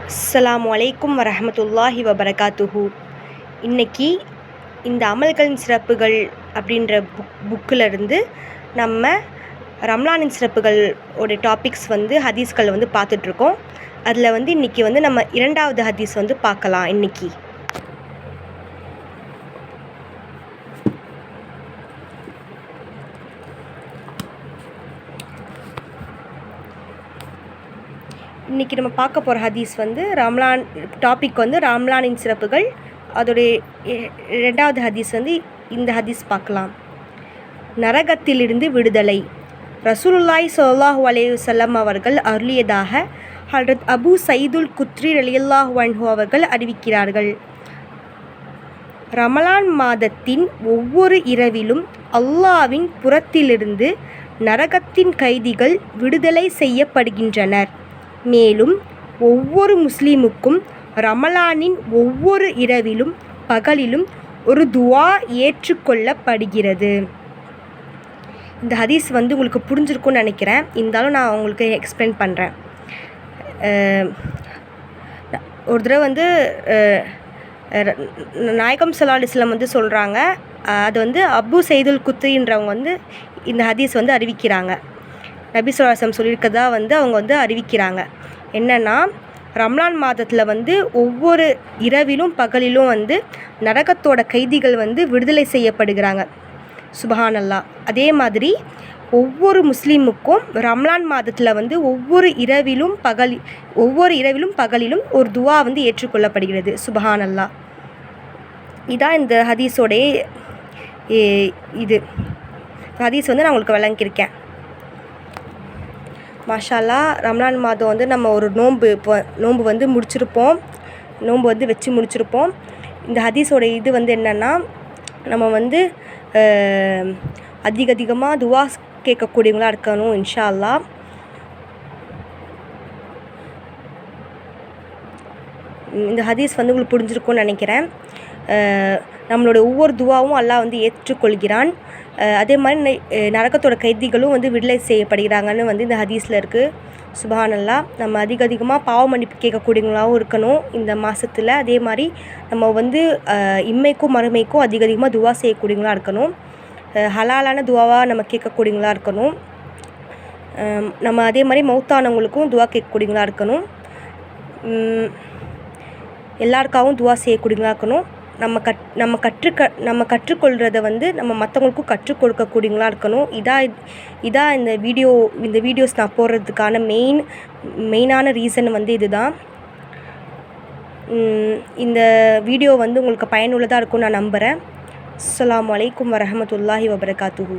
அஸ்ஸலாமு அலைக்கும் வரஹமத்துல்லாஹி வபரகாத்துஹு. இன்றைக்கி இந்த அமல்களின் சிறப்புகள் அப்படின்ற புக்கிலிருந்து நம்ம ரம்லானின் சிறப்புகள் உடைய டாபிக்ஸ் ஹதீஸ்கள் பார்த்துட்ருக்கோம். அதில் இன்றைக்கி நம்ம இரண்டாவது ஹதீஸ் பார்க்கலாம். இன்றைக்கி நம்ம பார்க்க போகிற ஹதீஸ் ரம்லான் டாபிக் ரம்லானின் சிறப்புகள். அதோடைய ரெண்டாவது ஹதீஸ் இந்த ஹதீஸ் பார்க்கலாம். நரகத்திலிருந்து விடுதலை. ரசூலுல்லாஹி ஸல்லல்லாஹு அலைஹி வஸல்லம் அவர்கள் அருளியதாக ஹஜ்ரத் அபு சயீதுல் குத்ரி ரலியல்லாஹு அன்ஹு அவர்கள் அறிவிக்கிறார்கள். ரமலான் மாதத்தின் ஒவ்வொரு இரவிலும் அல்லாஹ்வின் புறத்திலிருந்து நரகத்தின் கைதிகள் விடுதலை செய்யப்படுகின்றனர். மேலும் ஒவ்வொரு முஸ்லீமுக்கும் ரமலானின் ஒவ்வொரு இரவிலும் பகலிலும் ஒரு துவா ஏற்றுக்கொள்ளப்படுகிறது. இந்த ஹதீஸ் உங்களுக்கு புரிஞ்சிருக்கும்னு நினைக்கிறேன். இருந்தாலும் நான் உங்களுக்கு எக்ஸ்பிளைன் பண்ணுறேன். ஒரு தடவை நாயகம் ஸல்லல்லாஹு அலைஹி வஸல்லம் சொல்கிறாங்க. அது அபு சயீதுல் குத்ரின்றவங்க இந்த ஹதீஸ் அறிவிக்கிறாங்க. நபி ஸல்லல்லாஹு அலைஹி வஸல்லம் சொல்லியிருக்கதா அவங்க அறிவிக்கிறாங்க. என்னென்னா, ரம்லான் மாதத்தில் ஒவ்வொரு இரவிலும் பகலிலும் நரகத்தோட கைதிகள் விடுதலை செய்யப்படுகிறாங்க. சுபஹானல்லாஹ். அதே மாதிரி ஒவ்வொரு முஸ்லீமுக்கும் ரம்லான் மாதத்தில் ஒவ்வொரு இரவிலும் பகலிலும் ஒரு துவா ஏற்றுக்கொள்ளப்படுகிறது. சுபஹானல்லாஹ். இதான் இந்த ஹதீஸோடைய ஹதீஸ் நான் உங்களுக்கு வழங்கியிருக்கேன். மாஷா அல்லாஹ். ரம்லான் மாதம் நம்ம ஒரு நோன்பு முடிச்சிருப்போம். நோன்பு வச்சு முடிச்சிருப்போம். இந்த ஹதீஸோட என்னென்னா, நம்ம அதிகமாக துவா கேட்கக்கூடியவங்களாக இருக்கணும் இன்ஷா அல்லாஹ். இந்த ஹதீஸ் உங்களுக்கு புரிஞ்சிருக்கும்னு நினைக்கிறேன். நம்மளோட ஒவ்வொரு துவாவும் அல்லாஹ் ஏற்றுக்கொள்கிறான். அதே மாதிரி நரகத்தோட கைதிகளும் விடுதலை செய்யப்படுகிறாங்கன்னு இந்த ஹதீஸில் இருக்குது. சுபஹானல்லாஹ். நம்ம அதிகமாக பாவ மன்னிப்பு கேட்கக்கூடியவங்களாகவும் இருக்கணும் இந்த மாதத்தில். அதே மாதிரி நம்ம இம்மைக்கும் மறுமைக்கும் அதிகமாக துவா செய்யக்கூடியவங்களாக இருக்கணும். ஹலாலான துவாவாக நம்ம கேட்கக்கூடியவங்களாக இருக்கணும். நம்ம அதே மாதிரி மௌத்தானவங்களுக்கும் துவா கேட்கக்கூடியவங்களாக இருக்கணும். எல்லாருக்காகவும் துவா செய்யக்கூடியவங்களாக இருக்கணும். நம்ம கற்றுக்கொள்கிறத நம்ம மற்றவங்களுக்கும் கற்றுக் கொடுக்கக்கூடியவங்களாக இருக்கணும். இதான் இந்த வீடியோஸ் நான் போடுறதுக்கான மெயினான ரீசன் இதுதான். இந்த வீடியோ உங்களுக்கு பயனுள்ளதாக இருக்கும்னு நான் நம்புகிறேன். அஸ்ஸலாமு அலைக்கும் வரஹமத்துல்லாஹி வபரகாத்துஹு.